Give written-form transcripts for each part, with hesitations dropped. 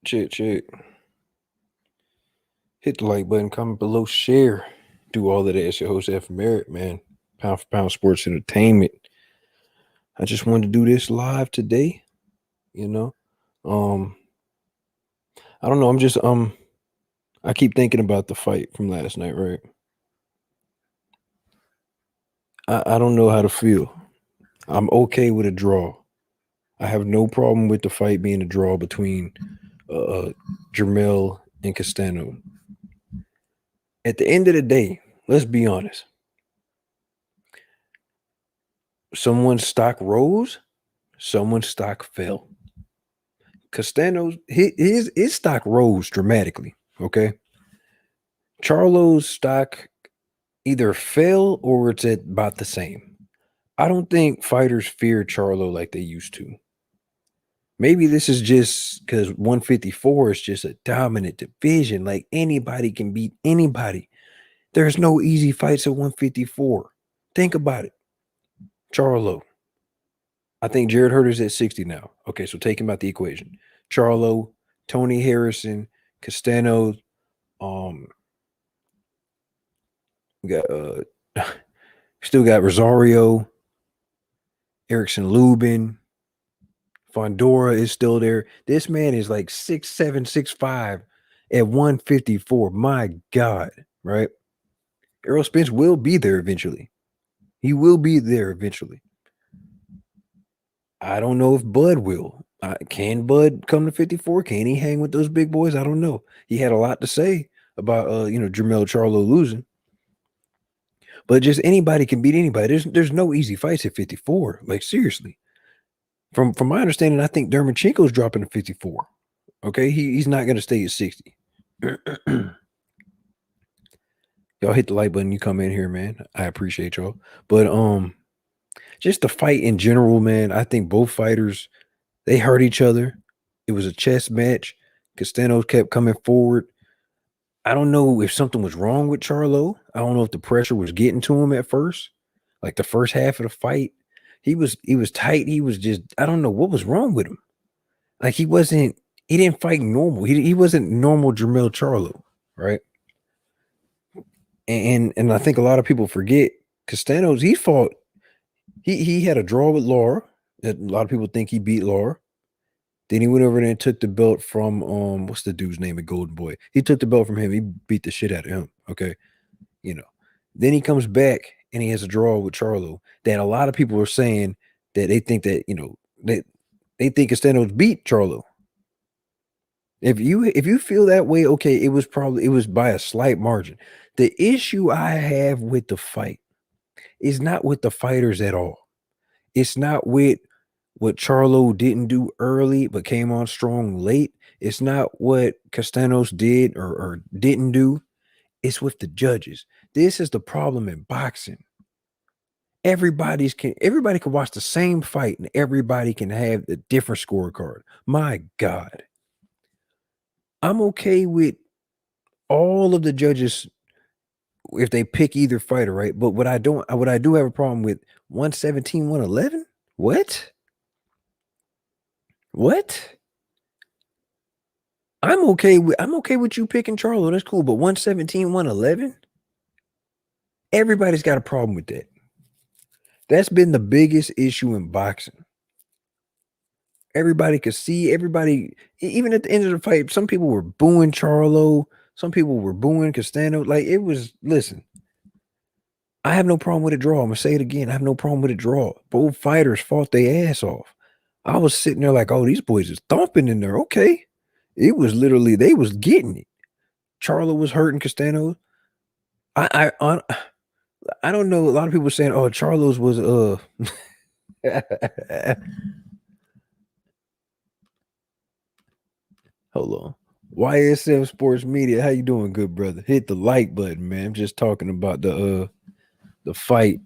Check, check. Hit the like button, comment below, share. Do all of that. It's your host, F. Merritt, man. Pound for pound sports entertainment. I just wanted to do this live today, you know. Um, I don't know. I keep thinking about the fight from last night, right? I don't know how to feel. I'm okay with a draw. I have no problem with the fight being a draw between Jermel and Castano. At the end of the day, let's be honest. Someone's stock rose, someone's stock fell. Castano's his stock rose dramatically. Okay. Charlo's stock either fell or it's at about the same. I don't think fighters fear Charlo like they used to. Maybe this is just because 154 is just a dominant division. Like anybody can beat anybody. There's no easy fights at 154. Think about it. Charlo. I think Jared Herder's at 60 now. Okay, so take him out the equation. Charlo, Tony Harrison, Castano, we got still got Rosario, Erickson Lubin, Fondora is still there. This man is like 6'7", 6'5" at 154. My God, right? Errol Spence will be there eventually. He will be there eventually. I don't know if Bud will. Can Bud come to 54? Can he hang with those big boys? I don't know. He had a lot to say about Jermel Charlo losing. But just anybody can beat anybody. There's no easy fights at 54. Like seriously. From my understanding, I think Dermachenko's dropping to 54. Okay, he's not gonna stay at 60. Y'all hit the like button. You come in here, man. I appreciate y'all. But just the fight in general, man. I think both fighters they hurt each other. It was a chess match. Castano kept coming forward. I don't know if something was wrong with Charlo. I don't know if the pressure was getting to him at first. Like the first half of the fight, he was tight. He was just I don't know what was wrong with him. Like he didn't fight normal. He wasn't normal Jermel Charlo, right? And I think a lot of people forget Castano's he fought he had a draw with Laura. A lot of people think he beat Laura. Then he went over there and took the belt from what's the dude's name at Golden Boy? He took the belt from him. He beat the shit out of him. Okay. You know. Then he comes back and he has a draw with Charlo that a lot of people are saying that they think that, they think Castano's beat Charlo. If you feel that way, okay, it was by a slight margin. The issue I have with the fight is not with the fighters at all. It's not with what Charlo didn't do early but came on strong late. It's not what Castanos did or didn't do. It's with the judges. This is the problem in boxing. Everybody can watch the same fight and everybody can have a different scorecard. My God. I'm okay with all of the judges if they pick either fighter, right? But what I do have a problem with 117, 111? What? What? I'm okay with you picking Charlo. That's cool. But 117, 111? Everybody's got a problem with that. That's been the biggest issue in boxing. Everybody could see, even at the end of the fight, some people were booing Charlo, some people were booing Castano. Like it was, listen, I have no problem with a draw. I'm gonna say it again. I have no problem with a draw. Both fighters fought their ass off. I was sitting there like, oh, these boys is thumping in there. Okay. It was literally, they was getting it. Charlo was hurting Castano. I don't know. A lot of people saying, oh, Charlo's was hold on. YSM Sports Media. How you doing, good brother? Hit the like button, man. I'm just talking about the fight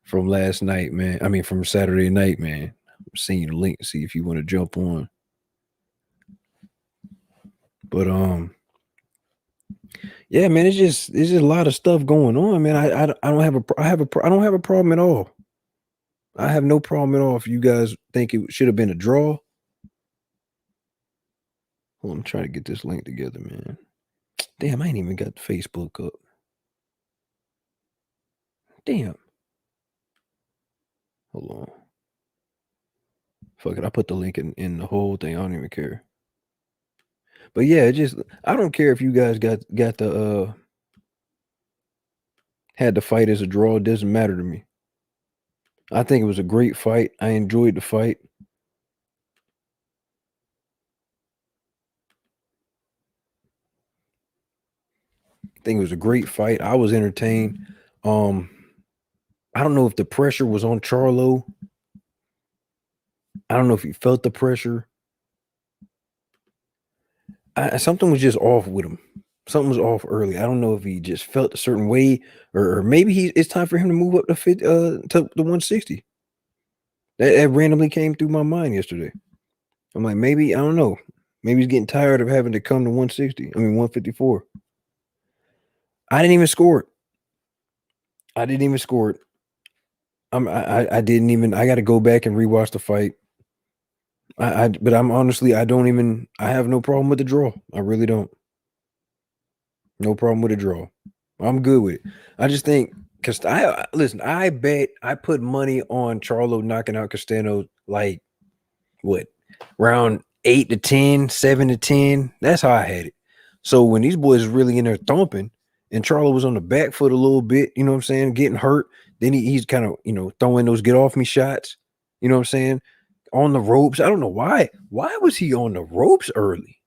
from last night, man. I mean from Saturday night, man. I'm seeing the link, see if you want to jump on. But yeah, man, it's just a lot of stuff going on, man. I don't have a problem at all. I have no problem at all if you guys think it should have been a draw. Hold on, I'm trying to get this link together, man. Damn, I ain't even got Facebook up. Damn. Hold on. Fuck it. I put the link in the whole thing. I don't even care. But yeah, it just I don't care if you guys got the had the fight as a draw. It doesn't matter to me. I think it was a great fight. I enjoyed the fight. I think it was a great fight. I was entertained. I don't know if the pressure was on Charlo. I don't know if he felt the pressure. Something was just off with him. Something was off early. I don't know if he just felt a certain way, or maybe it's time for him to move up to to the 160. That randomly came through my mind yesterday. I'm like, maybe I don't know. Maybe he's getting tired of having to come to 160. I mean 154. I didn't even score it. I didn't even score it. I didn't even. I got to go back and rewatch the fight. But I'm honestly, I have no problem with the draw. I really don't. No problem with a draw. I'm good with it. I just think because listen, I put money on Charlo knocking out Castano like what round 8 to 10, 7 to 10. That's how I had it. So when these boys really in there thumping, and Charlo was on the back foot a little bit, you know what I'm saying, getting hurt. Then he's kind of throwing those get off me shots. You know what I'm saying, on the ropes. I don't know why. Why was he on the ropes early?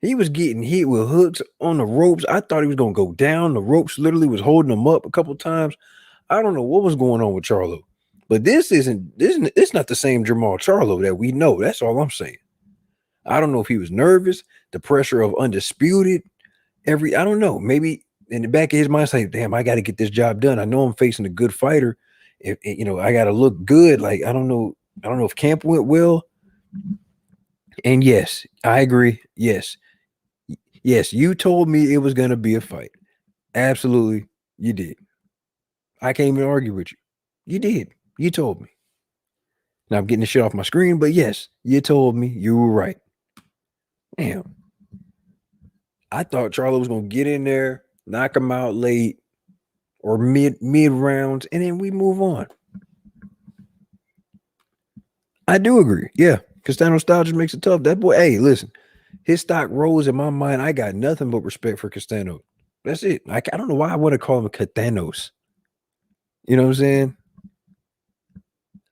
He was getting hit with hooks on the ropes. I thought he was gonna go down. The ropes literally was holding him up a couple times. I don't know what was going on with Charlo, but it's not the same Jamal Charlo that we know. That's all I'm saying. I don't know if he was nervous, the pressure of undisputed. I don't know. Maybe in the back of his mind, say, "Damn, I got to get this job done. I know I'm facing a good fighter. I got to look good." Like I don't know. I don't know if camp went well. And yes, I agree. Yes, you told me it was going to be a fight. Absolutely, you did. I can't even argue with you. You did. You told me. Now I'm getting the shit off my screen, but yes, you told me you were right. Damn. I thought Charlo was gonna get in there, knock him out late or mid rounds, and then we move on. I do agree. Yeah. Castano style just makes it tough. That boy, hey, listen, his stock rose in my mind. I got nothing but respect for Castano. That's it. I don't know why I want to call him Catanos. You know what I'm saying?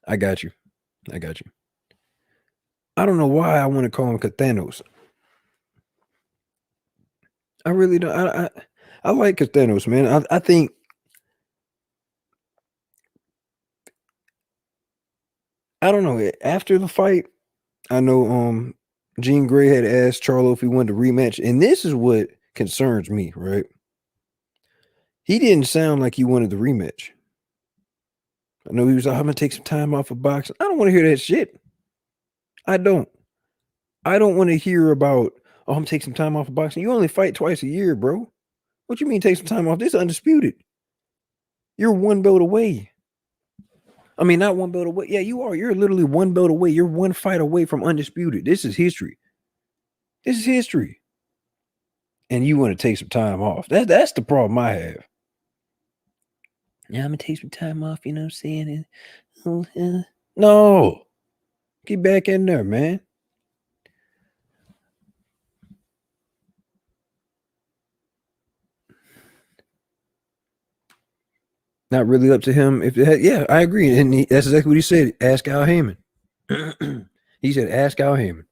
I got you. I got you. I don't know why I want to call him Catanos. I really don't. I like Catanos, man. I think I don't know. After the fight, I know Jean Grey had asked Charlo if he wanted to rematch, and this is what concerns me, right? He didn't sound like he wanted the rematch. I know he was like, I'm gonna take some time off of boxing. I don't want to hear that shit. I don't. I don't want to hear about, oh, I'm gonna take some time off of boxing. You only fight twice a year, bro. What you mean take some time off? This is undisputed. You're one belt away. I mean, not one belt away. Yeah, you are. You're literally one belt away. You're one fight away from undisputed. This is history. This is history. And you want to take some time off. That's the problem I have. Yeah, I'm gonna take some time off, you know what I'm saying? No. Get back in there, man. Not really up to him. Yeah, I agree. And that's exactly what he said. Ask Al Heyman. He said, ask Al Heyman.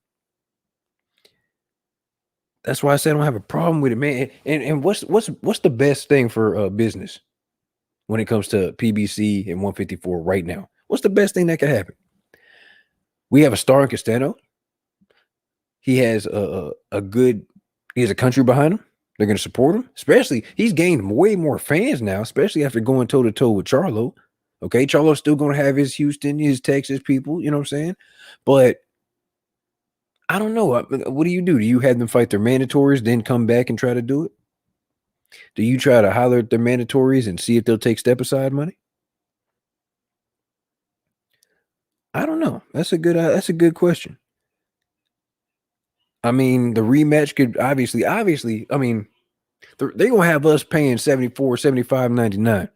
That's why I said I don't have a problem with it, man. And what's the best thing for business when it comes to PBC and 154 right now? What's the best thing that could happen? We have a star in Castano. He has he has a country behind him. They're going to support him. Especially, he's gained way more fans now, especially after going toe to toe with Charlo. Okay, Charlo's still going to have his Houston, his Texas people. You know what I'm saying? But I don't know. What do? Do you have them fight their mandatories, then come back and try to do it? Do you try to holler at their mandatories and see if they'll take step aside money? I don't know. That's a good question. I mean, the rematch could obviously, I mean, they gonna have us paying 74, 75.99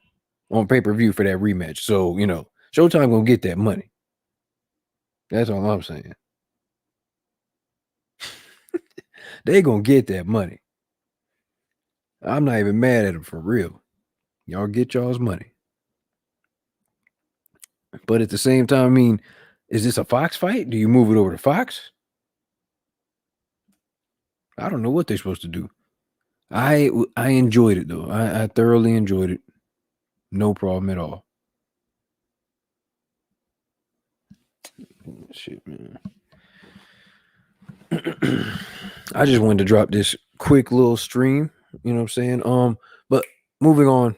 on pay-per-view for that rematch. So, Showtime gonna get that money. That's all I'm saying. They gonna get that money. I'm not even mad at them for real. Y'all get y'all's money. But at the same time, I mean, is this a Fox fight? Do you move it over to Fox? I don't know what they're supposed to do. I enjoyed it though. I thoroughly enjoyed it. No problem at all. Shit, man. I just wanted to drop this quick little stream. You know what I'm saying? But moving on.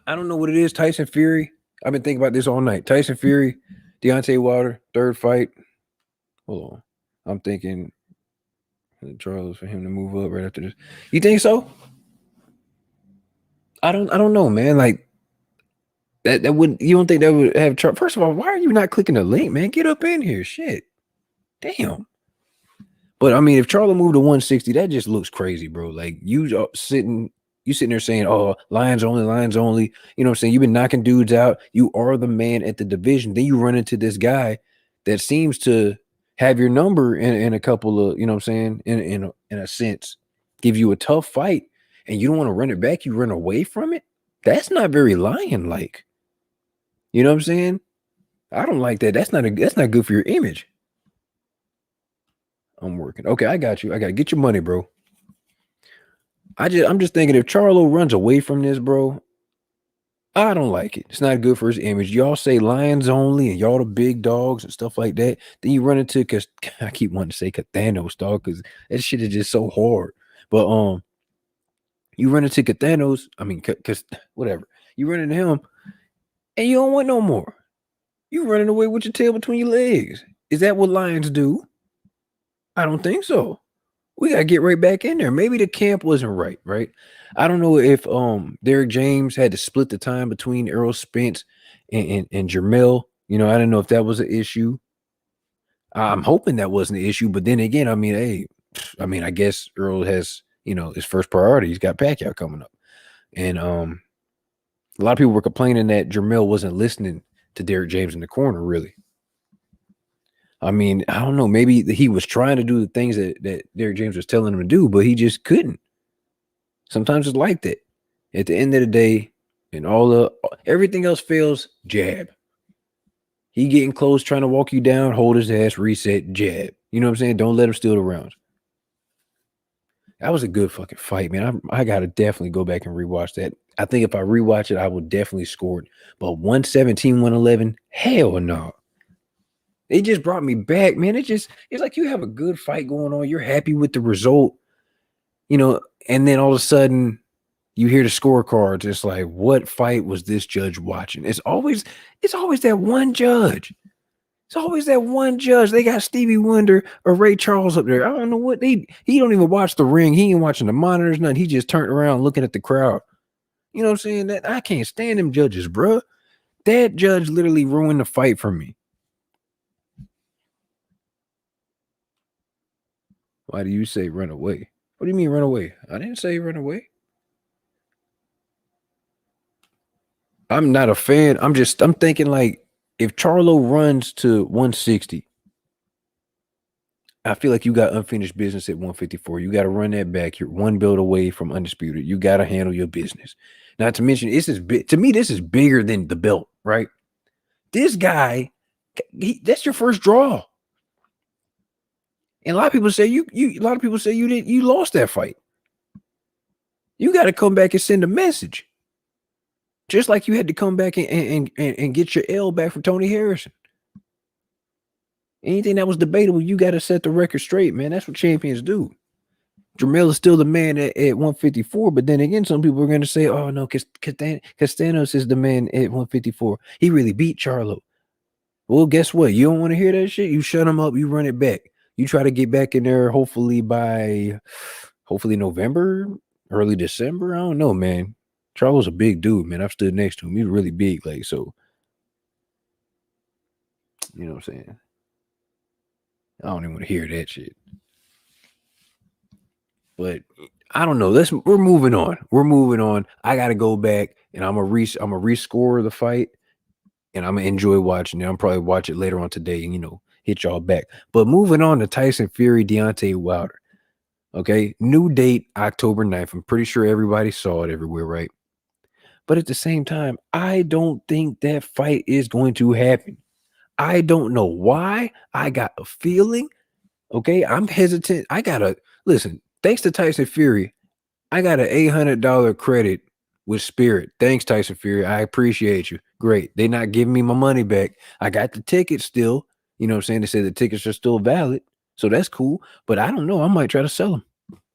I don't know what it is. Tyson Fury. I've been thinking about this all night. Tyson Fury, Deontay Wilder, third fight. Hold on. I'm thinking Charlo for him to move up right after this. You think so? I don't know, man. Like that would you don't think that would have First of all, why are you not clicking the link, man? Get up in here. Shit. Damn. But I mean, if Charlo moved to 160, that just looks crazy, bro. Like you sitting there saying, "Oh, Lions only, Lions only." You know what I'm saying? You've been knocking dudes out. You are the man at the division. Then you run into this guy that seems to have your number in a couple of, you know what I'm saying, in a sense, give you a tough fight, and you don't want to run it back. You run away from it. That's not very lion like. You know what I'm saying? I don't like that. That's not good for your image. I'm working. Okay, I got you. I got to get your money, bro. I'm just thinking if Charlo runs away from this, bro, I don't like it. It's not good for his image. Y'all say Lions only and y'all the big dogs and stuff like that. Then you run into because I keep wanting to say Cathanos, dog, because that shit is just so hard. But you run into Cathanos, I mean, cause whatever. You run into him and you don't want no more. You running away with your tail between your legs. Is that what Lions do? I don't think so. We gotta get right back in there. Maybe the camp wasn't right, right? I don't know if Derek James had to split the time between Errol Spence and Jermell. I didn't know if that was an issue. I'm hoping that wasn't an issue, but then again, I mean, hey, I guess Earl has, his first priority. He's got Pacquiao coming up. And a lot of people were complaining that Jermell wasn't listening to Derek James in the corner, really. I mean, I don't know. Maybe he was trying to do the things that Derek James was telling him to do, but he just couldn't. Sometimes it's like that. At the end of the day, and everything else fails, jab. He getting close, trying to walk you down, hold his ass, reset, jab. You know what I'm saying? Don't let him steal the rounds. That was a good fucking fight, man. I gotta definitely go back and rewatch that. I think if I rewatch it, I will definitely score it. But 117, 111, hell no. It just brought me back, man. It's like you have a good fight going on. You're happy with the result, and then all of a sudden you hear the scorecards. It's like, what fight was this judge watching? It's always that one judge. It's always that one judge. They got Stevie Wonder or Ray Charles up there. I don't know what he don't even watch the ring. He ain't watching the monitors, nothing. He just turned around looking at the crowd. You know what I'm saying? That I can't stand them judges, bro. That judge literally ruined the fight for me. Why do you say run away? What do you mean run away? I didn't say run away. I'm not a fan. I'm thinking like if Charlo runs to 160, I feel like you got unfinished business at 154. You got to run that back. You're one belt away from undisputed. You got to handle your business. Not to mention, this is big. To me, this is bigger than the belt, right? This guy, that's your first draw. And a lot of people say you lost that fight. You got to come back and send a message. Just like you had to come back and get your L back from Tony Harrison. Anything that was debatable, you got to set the record straight, man. That's what champions do. Jermell is still the man at 154, but then again, some people are going to say, oh, no, Castanos is the man at 154. He really beat Charlo. Well, guess what? You don't want to hear that shit? You shut him up. You run it back. You try to get back in there hopefully November, early December. I don't know, man. Charlo's a big dude, man. I've stood next to him. He's really big, like, so. You know what I'm saying? I don't even want to hear that shit. But I don't know. We're moving on. We're moving on. I got to go back and I'm a rescore the fight and I'm gonna enjoy watching it. I'm probably watch it later on today and hit y'all back. But moving on to Tyson Fury, Deontay Wilder. Okay, new date October 9th. I'm pretty sure everybody saw it everywhere, right? But at the same time, I don't think that fight is going to happen. I don't know why. I got a feeling. Okay, I'm hesitant. I gotta listen. Thanks to Tyson Fury, I got an $800 credit with Spirit. Thanks, Tyson Fury. I appreciate you. Great. They not giving me my money back. I got the tickets still. You know what I'm saying? They say the tickets are still valid. So that's cool. But I don't know. I might try to sell them.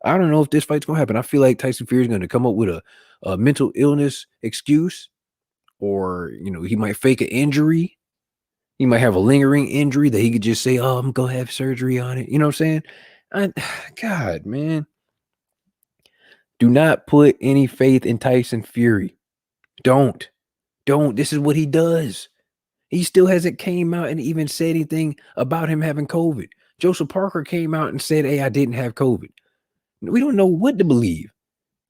I don't know if this fight's gonna happen. I feel like Tyson Fury is gonna come up with a mental illness excuse, or he might fake an injury. He might have a lingering injury that he could just say, "Oh, I'm gonna have surgery on it." You know what I'm saying? God, man. Do not put any faith in Tyson Fury. Don't. Don't. This is what he does. He still hasn't came out and even said anything about him having COVID. Joseph Parker came out and said, "Hey, I didn't have COVID." We don't know what to believe.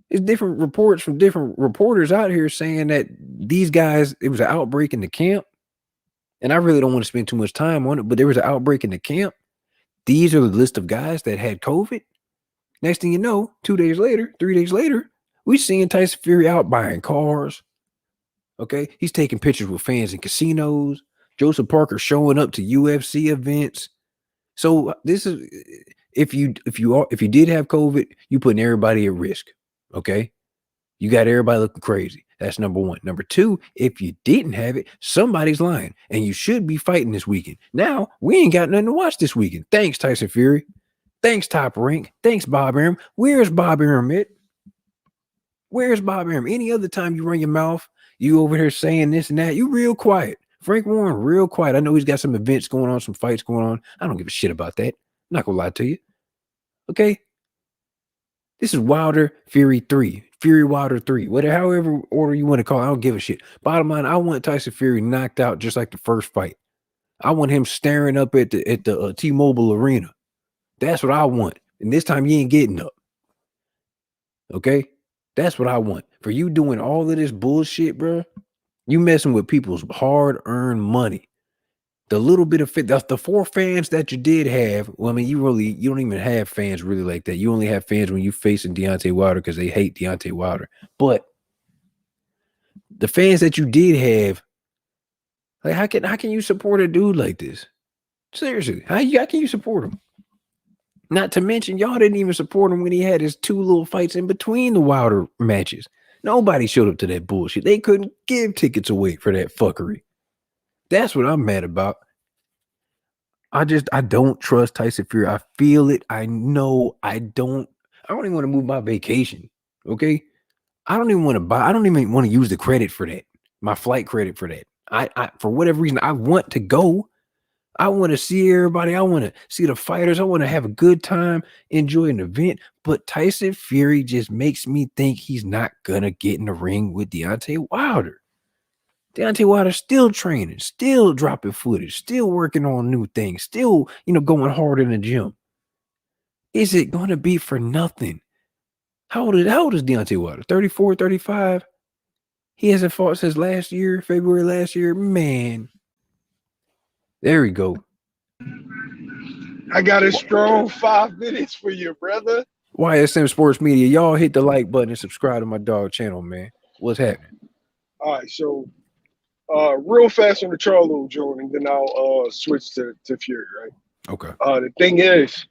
There's different reports from different reporters out here saying that these guys, it was an outbreak in the camp. And I really don't want to spend too much time on it, but there was an outbreak in the camp. These are the list of guys that had COVID. Next thing you know, 2 days later, 3 days later, we seeing Tyson Fury out buying cars. Okay, he's taking pictures with fans in casinos. Joseph Parker showing up to UFC events. So this is if you did have COVID, you putting everybody at risk. Okay, you got everybody looking crazy. That's number one. Number two, if you didn't have it, somebody's lying, and you should be fighting this weekend. Now we ain't got nothing to watch this weekend. Thanks, Tyson Fury. Thanks, Top Rank. Thanks, Bob Arum. Where's Bob Arum at? Where's Bob Arum? Any other time you run your mouth, you over here saying this and that, you real quiet. Frank Warren, real quiet. I know he's got some events going on, some fights going on. I don't give a shit about that. I'm not gonna lie to you. Okay? This is Wilder Fury 3. Fury Wilder 3. Whatever, however order you want to call it, I don't give a shit. Bottom line, I want Tyson Fury knocked out just like the first fight. I want him staring up at the T-Mobile Arena. That's what I want. And this time you ain't getting up. Okay? That's what I want. For you doing all of this bullshit, bro, you messing with people's hard-earned money. The little bit of fit, the four fans that you did have, well, I mean, you don't even have fans really like that. You only have fans when you facing Deontay Wilder because they hate Deontay Wilder. But the fans that you did have, like, how can you support a dude like this? Seriously, how can you support him? Not to mention, y'all didn't even support him when he had his two little fights in between the Wilder matches. Nobody showed up to that bullshit. They couldn't give tickets away for that fuckery. That's what I'm mad about. I don't trust Tyson Fury. I feel it. I know I don't even want to move my vacation. Okay. I don't even want to buy, I don't even want to use the credit for that. My flight credit for that. I for whatever reason, I want to go. I want to see everybody. I want to see the fighters. I want to have a good time, enjoy an event. But Tyson Fury just makes me think he's not gonna get in the ring with Deontay Wilder. Deontay Wilder still training, still dropping footage, still working on new things, still, going hard in the gym. Is it going to be for nothing? How old is Deontay Wilder? 34, 35? He hasn't fought since last year, February last year. Man, there we go. I got a strong 5 minutes for you, brother. YSM Sports Media, y'all hit the like button and subscribe to my dog channel, man. What's happening? All right, so real fast on the Charlo joint, and then I'll switch to Fury, right? Okay. The thing is,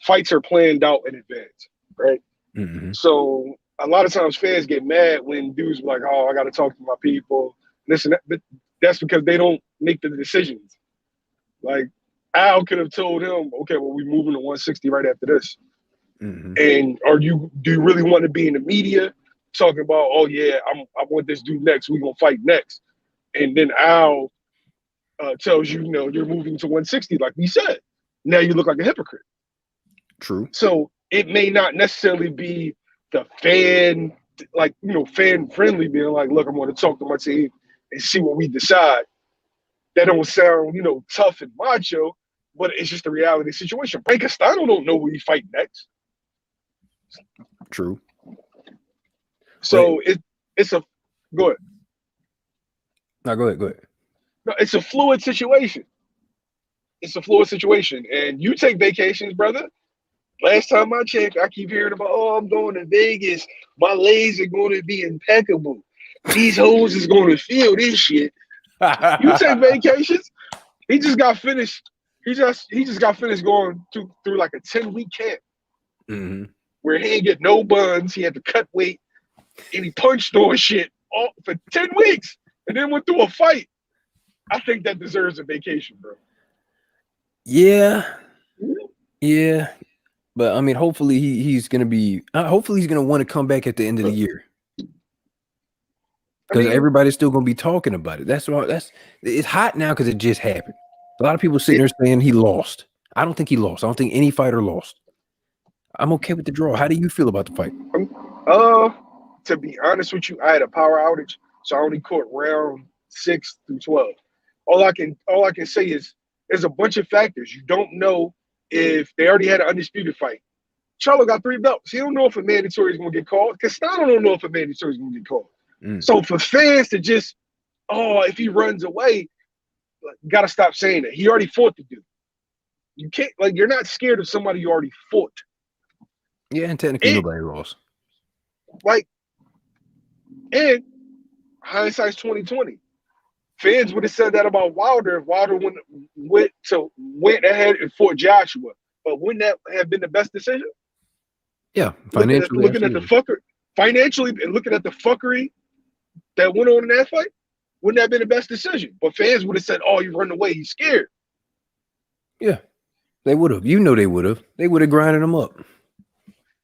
fights are planned out in advance, right? Mm-hmm. So a lot of times fans get mad when dudes are like, "Oh, I got to talk to my people." Listen, but that's because they don't make the decisions. Like Al could have told him, "Okay, well, we're moving to 160 right after this." Mm-hmm. And do you really want to be in the media talking about, "Oh yeah, I want this dude next. We're gonna fight next," and then Al tells you, you're moving to 160, like we said. Now you look like a hypocrite. True. So it may not necessarily be the fan, fan friendly, being like, "Look, I'm going to talk to my team and see what we decide." That don't sound, tough and macho, but it's just the reality situation. Castano don't know who he fight next. True. So it's a go ahead. No, go ahead. Go ahead. No, it's a fluid situation. It's a fluid situation, and you take vacations, brother. Last time I checked, I keep hearing about, oh, I'm going to Vegas. My legs are going to be impeccable. These hoes is going to feel this shit. You take vacations. He just got finished. He just got finished going through like a 10-week camp where he didn't get no buns. He had to cut weight, and he punched on shit all for 10 weeks, and then went through a fight. I think that deserves a vacation, bro. Yeah. Yeah. But I mean, hopefully he's gonna be. Hopefully he's gonna want to come back at the end of the year because everybody's still gonna be talking about it. That's why. It's hot now because it just happened. A lot of people sitting there saying he lost. I don't think he lost. I don't think any fighter lost. I'm okay with the draw. How do you feel about the fight? To be honest with you, I had a power outage, so I only caught round 6 through 12. All I can say is there's a bunch of factors. You don't know if they already had an undisputed fight. Charlo got 3 belts. He don't know if a mandatory is going to get called. Castano don't know if a mandatory is going to get called. So for fans to just, if he runs away, you got to stop saying that. He already fought the dude. You can't, you're not scared of somebody you already fought. Yeah, and technically nobody lost. And hindsight's 2020. Fans would have said that about Wilder if Wilder went ahead and fought Joshua. But wouldn't that have been the best decision? Yeah, financially. Looking at the fuckery that went on in that fight, wouldn't that have been the best decision? But fans would have said, "Oh, you run away, he's scared." Yeah, they would have. You know, they would have. They would have grinded him up.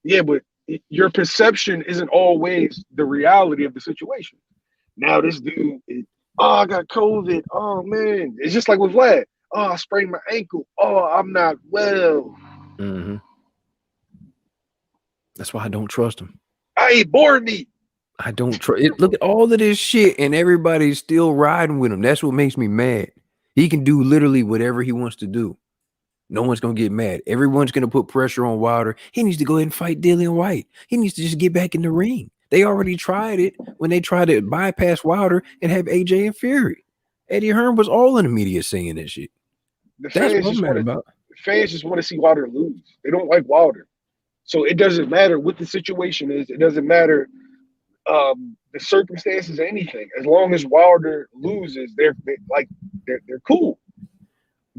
Yeah, but your perception isn't always the reality of the situation. Now this dude I got COVID. Oh man, it's just like with Vlad. Oh, I sprained my ankle. Oh, I'm not well. That's why I don't trust him. I ate boar meat. I don't trust it. Look at all of this shit, and everybody's still riding with him. That's what makes me mad. He can do literally whatever he wants to do. No one's gonna get mad. Everyone's gonna put pressure on Wilder. He needs to go ahead and fight Dillian Whyte. He needs to just get back in the ring. They already tried it when they tried to bypass Wilder and have AJ and Fury. Eddie Hearn was all in the media saying that shit. That's what I'm mad about. Fans just want to see Wilder lose. They don't like Wilder. So it doesn't matter what the situation is. It doesn't matter the circumstances or anything. As long as Wilder loses, they're cool.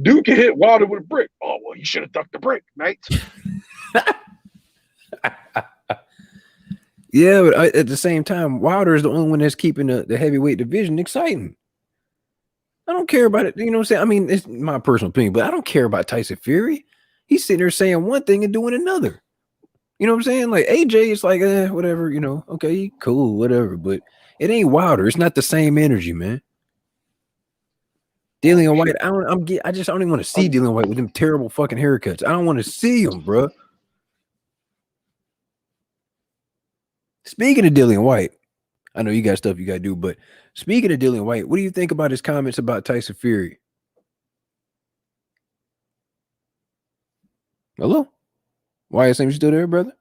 Dude can hit Wilder with a brick. Oh, well, you should have ducked the brick, mate. Yeah, but at the same time, Wilder is the only one that's keeping the heavyweight division exciting. I don't care about it. You know what I'm saying? I mean, it's my personal opinion, but I don't care about Tyson Fury. He's sitting there saying one thing and doing another. You know what I'm saying? Like AJ, it's like, whatever, you know, okay, cool, whatever. But it ain't Wilder. It's not the same energy, man. Dillian Whyte, I just don't even want to see Dillian Whyte with them terrible fucking haircuts. I don't want to see him, bro. Speaking of Dillian Whyte, I know you got stuff you got to do, but speaking of Dillian Whyte, what do you think about his comments about Tyson Fury? Hello? YSM, you still there, brother?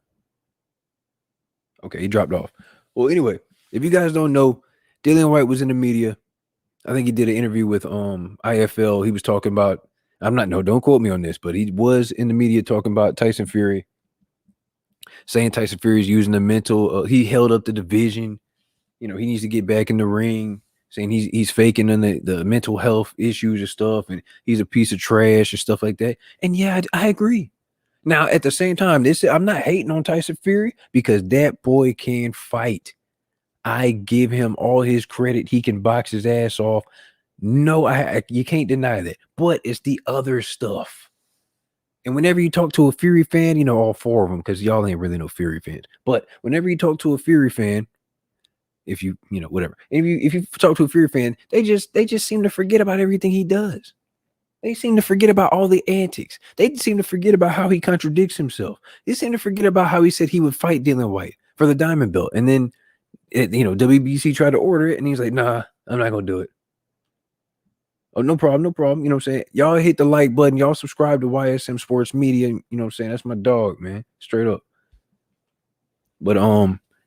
Okay, he dropped off. Well, anyway, if you guys don't know, Dillian Whyte was in the media. I think he did an interview with IFL. He was talking about, don't quote me on this, but he was in the media talking about Tyson Fury, saying Tyson Fury is using the mental. He held up the division. You know, he needs to get back in the ring, saying he's faking the mental health issues and stuff, and he's a piece of trash and stuff like that. And yeah, I agree. Now, at the same time, I'm not hating on Tyson Fury because that boy can fight. I give him all his credit. He can box his ass off. No, you can't deny that. But it's the other stuff. And whenever you talk to a Fury fan, you know, all 4 of them, because y'all ain't really no Fury fans. But whenever you talk to a Fury fan, if you know, whatever. If you talk to a Fury fan, they just seem to forget about everything he does. They seem to forget about all the antics. They seem to forget about how he contradicts himself. They seem to forget about how he said he would fight Dillian Whyte for the diamond belt. And then, WBC tried to order it, and he's like, nah, I'm not going to do it. Oh, no problem, no problem. You know what I'm saying? Y'all hit the like button. Y'all subscribe to YSM Sports Media. You know what I'm saying? That's my dog, man. Straight up. But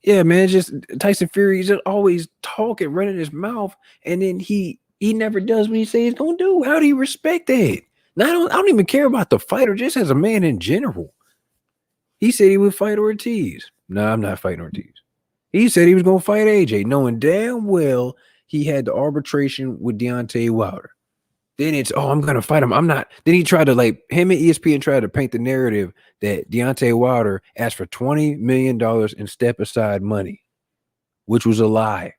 yeah, man, just Tyson Fury is just always talking, running his mouth, and then he never does what he says he's gonna do. How do you respect that? Now, I don't even care about the fighter, just as a man in general. He said he would fight Ortiz. No, I'm not fighting Ortiz. He said he was gonna fight AJ, knowing damn well he had the arbitration with Deontay Wilder. Then it's, oh, I'm gonna fight him. I'm not. Then he tried to, like, him and ESPN tried to paint the narrative that Deontay Wilder asked for $20 million in step aside money, which was a lie.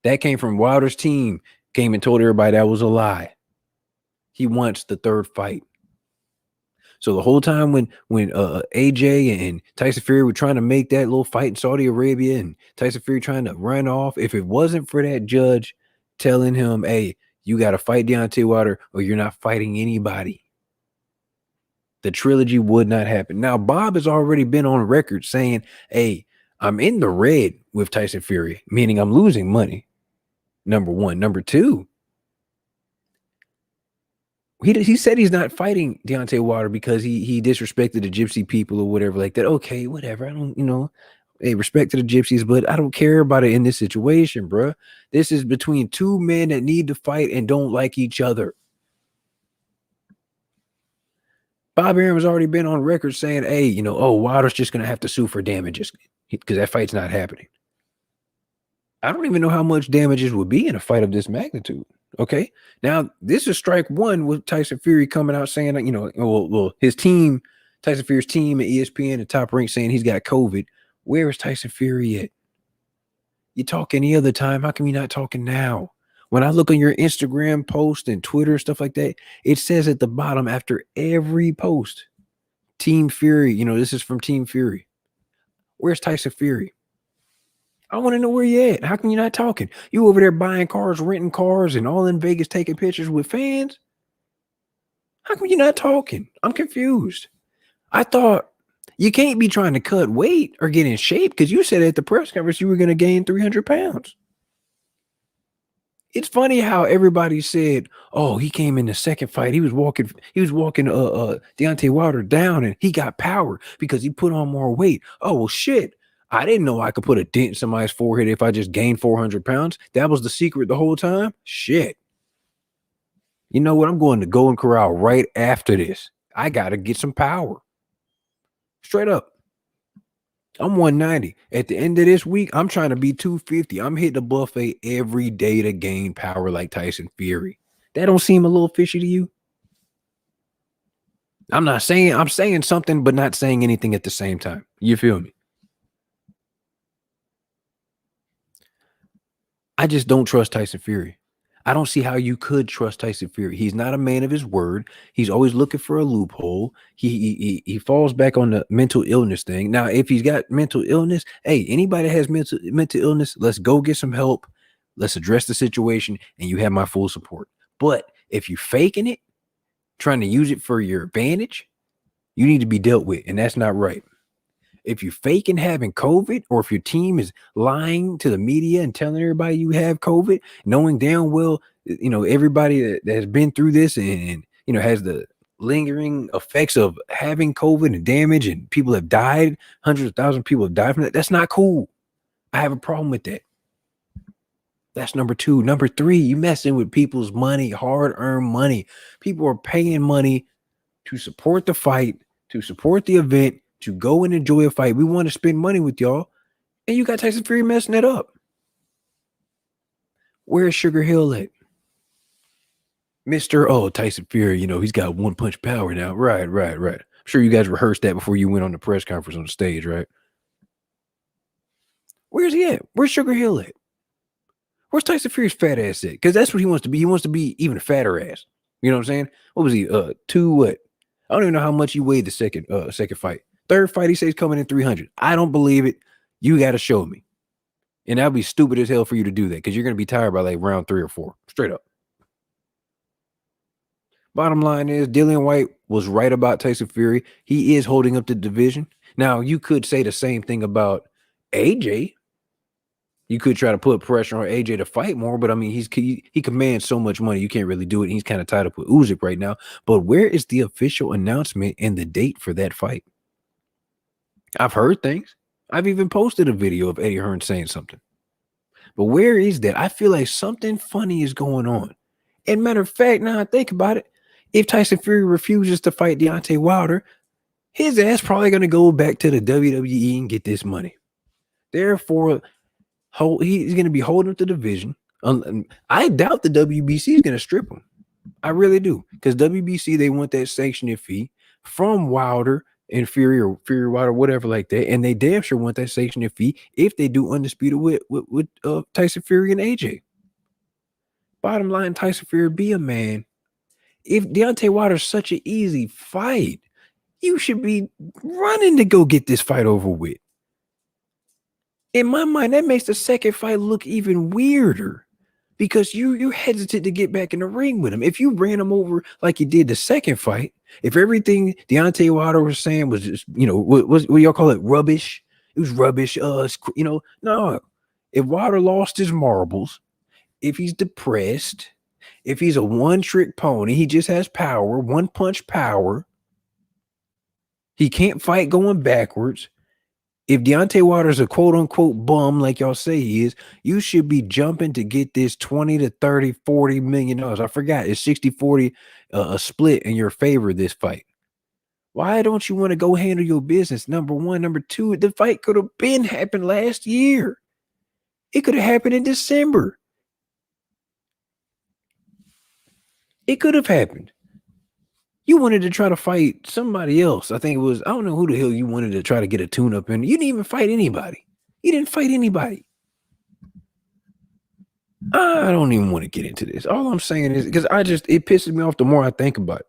That came from Wilder's team, came and told everybody that was a lie. He wants the third fight. So the whole time when AJ and Tyson Fury were trying to make that little fight in Saudi Arabia, and Tyson Fury trying to run off, if it wasn't for that judge telling him, hey, you got to fight Deontay Wilder or you're not fighting anybody, the trilogy would not happen. Now, Bob has already been on record saying, hey, I'm in the red with Tyson Fury, meaning I'm losing money. Number one. Number two, he said he's not fighting Deontay Wilder because he disrespected the gypsy people or whatever like that. Okay, whatever. I don't, hey, respect to the gypsies, but I don't care about it in this situation, bro. This is between two men that need to fight and don't like each other. Bob Arum has already been on record saying, hey, Wilder's just going to have to sue for damages because that fight's not happening. I don't even know how much damages would be in a fight of this magnitude. Okay. Now, this is strike one with Tyson Fury coming out saying, well, his team, Tyson Fury's team at ESPN and Top Rank saying he's got COVID. Where is Tyson Fury at? You talk any other time. How come you're not talking now? When I look on your Instagram post and Twitter, stuff like that, it says at the bottom after every post, Team Fury, this is from Team Fury. Where's Tyson Fury? I want to know where you at. How come you're not talking? You over there buying cars, renting cars, and all in Vegas taking pictures with fans? How come you're not talking? I'm confused. I thought you can't be trying to cut weight or get in shape because you said at the press conference you were going to gain 300 pounds. It's funny how everybody said, oh, he came in the second fight. He was walking Deontay Wilder down and he got power because he put on more weight. Oh, well, shit. I didn't know I could put a dent in somebody's forehead if I just gained 400 pounds. That was the secret the whole time. Shit. You know what? I'm going to Golden Corral right after this. I got to get some power. Straight up. I'm 190. At the end of this week, I'm trying to be 250. I'm hitting the buffet every day to gain power like Tyson Fury. That don't seem a little fishy to you? I'm saying something, but not saying anything at the same time. You feel me? I just don't trust Tyson Fury. I don't see how you could trust Tyson Fury. He's not a man of his word. He's always looking for a loophole. He falls back on the mental illness thing. Now, if he's got mental illness, hey, anybody that has mental illness, let's go get some help. Let's address the situation, and you have my full support. But if you're faking it, trying to use it for your advantage, you need to be dealt with, and that's not right. If you're faking having COVID, or if your team is lying to the media and telling everybody you have COVID, knowing damn well, everybody that has been through this and has the lingering effects of having COVID and damage, and people have died, hundreds of thousands of people have died from that. That's not cool. I have a problem with that. That's number two. Number three, you messing with people's money, hard-earned money. People are paying money to support the fight, to support the event, to go and enjoy a fight. We want to spend money with y'all, and you got Tyson Fury messing it up. Where's Sugar Hill at? Tyson Fury, he's got one punch power now. Right. I'm sure you guys rehearsed that before you went on the press conference on the stage, right? Where's he at? Where's Sugar Hill at? Where's Tyson Fury's fat ass at? Because that's what he wants to be. He wants to be even a fatter ass. You know what I'm saying? What was he? Two what? I don't even know how much he weighed the second fight. Third fight, he says he's coming in 300. I don't believe it. You got to show me. And that'd be stupid as hell for you to do that because you're going to be tired by like round 3 or 4. Straight up. Bottom line is, Dillian Whyte was right about Tyson Fury. He is holding up the division. Now, you could say the same thing about AJ. You could try to put pressure on AJ to fight more, but I mean, he commands so much money, you can't really do it. He's kind of tied up with Usyk right now. But where is the official announcement and the date for that fight? I've heard things. I've even posted a video of Eddie Hearn saying something. But where is that? I feel like something funny is going on. And matter of fact, now I think about it, if Tyson Fury refuses to fight Deontay Wilder, his ass probably going to go back to the WWE and get this money. Therefore, he's going to be holding up the division. I doubt the WBC is going to strip him. I really do, because WBC, they want that sanctioning fee from Wilder and Fury, or Fury Wilder, whatever like that, and they damn sure want that sanctioning fee if they do Undisputed with Tyson Fury and AJ. Bottom line, Tyson Fury, be a man. If Deontay Wilder's such an easy fight, you should be running to go get this fight over with. In my mind, that makes the second fight look even weirder, because you're hesitant to get back in the ring with him. If you ran him over like you did the second fight, if everything Deontay Wilder was saying was just, what y'all call it, rubbish, it was rubbish. No. If Wilder lost his marbles, if he's depressed, if he's a one-trick pony, he just has power, one-punch power, he can't fight going backwards. If Deontay Wilder's a quote-unquote bum, like y'all say he is, you should be jumping to get this 20 to 30, $40 million. I forgot, it's 60-40 a split in your favor this fight. Why don't you want to go handle your business? Number one. Number two, the fight could have been happened last year. It could have happened in December. It could have happened. You wanted to try to fight somebody else. I think it was, I don't know who the hell you wanted to try to get a tune-up in. You didn't even fight anybody. You didn't fight anybody. I don't even want to get into this. All I'm saying is, because it pisses me off the more I think about it.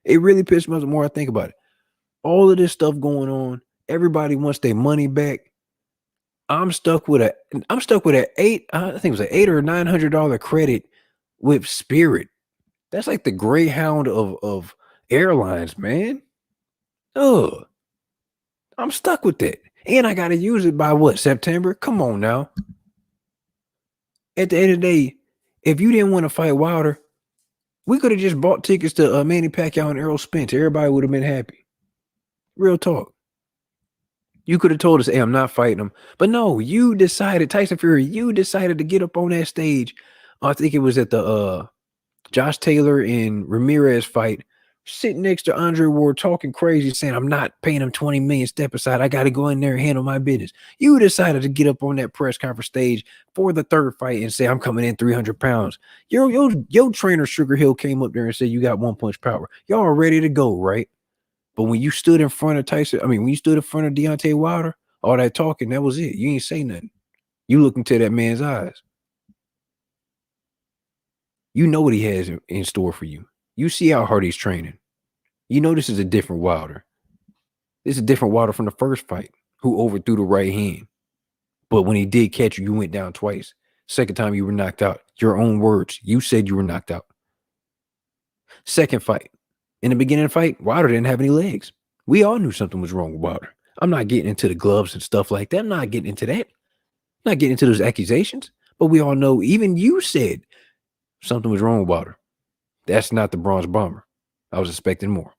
It really pisses me off the more I think about it. All of this stuff going on, everybody wants their money back. I'm stuck with an I think it was an $800 or $900 credit with Spirit. That's like the Greyhound of airlines, man. Ugh. I'm stuck with that. And I got to use it by what, September? Come on now. At the end of the day, if you didn't want to fight Wilder, we could have just bought tickets to Manny Pacquiao and Errol Spence. Everybody would have been happy. Real talk. You could have told us, hey, I'm not fighting him. But no, you decided, Tyson Fury, you decided to get up on that stage. I think it was at the Josh Taylor and Ramirez fight, sitting next to Andre Ward talking crazy, saying, I'm not paying him $20 million, step aside. I got to go in there and handle my business. You decided to get up on that press conference stage for the third fight and say, I'm coming in 300 pounds. Your trainer, Sugar Hill, came up there and said, you got one punch power. Y'all are ready to go, right? But when you stood in front of when you stood in front of Deontay Wilder, all that talking, that was it. You ain't say nothing. You look into that man's eyes. You know what he has in store for you. You see how hard he's training. You know this is a different Wilder. This is a different Wilder from the first fight, who overthrew the right hand. But when he did catch you, you went down twice. Second time you were knocked out. Your own words. You said you were knocked out. Second fight. In the beginning of the fight, Wilder didn't have any legs. We all knew something was wrong with Wilder. I'm not getting into the gloves and stuff like that. I'm not getting into that. I'm not getting into those accusations. But we all know, even you said something was wrong with Wilder. That's not the Bronze Bomber. I was expecting more.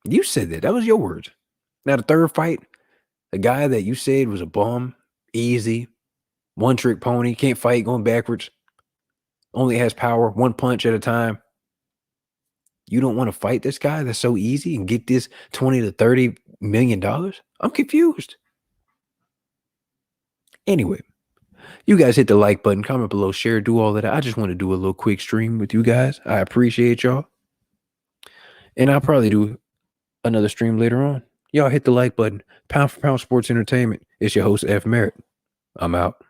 You said that. That was your words. Now, the third fight, a guy that you said was a bum, easy, one-trick pony, can't fight going backwards, only has power, one punch at a time. You don't want to fight this guy that's so easy and get this $20 to $30 million? I'm confused. Anyway, you guys hit the like button, comment below, share, do all that. I just want to do a little quick stream with you guys. I appreciate y'all. And I'll probably do another stream later on. Y'all hit the like button. Pound for Pound Sports Entertainment. It's your host, F. Merritt. I'm out.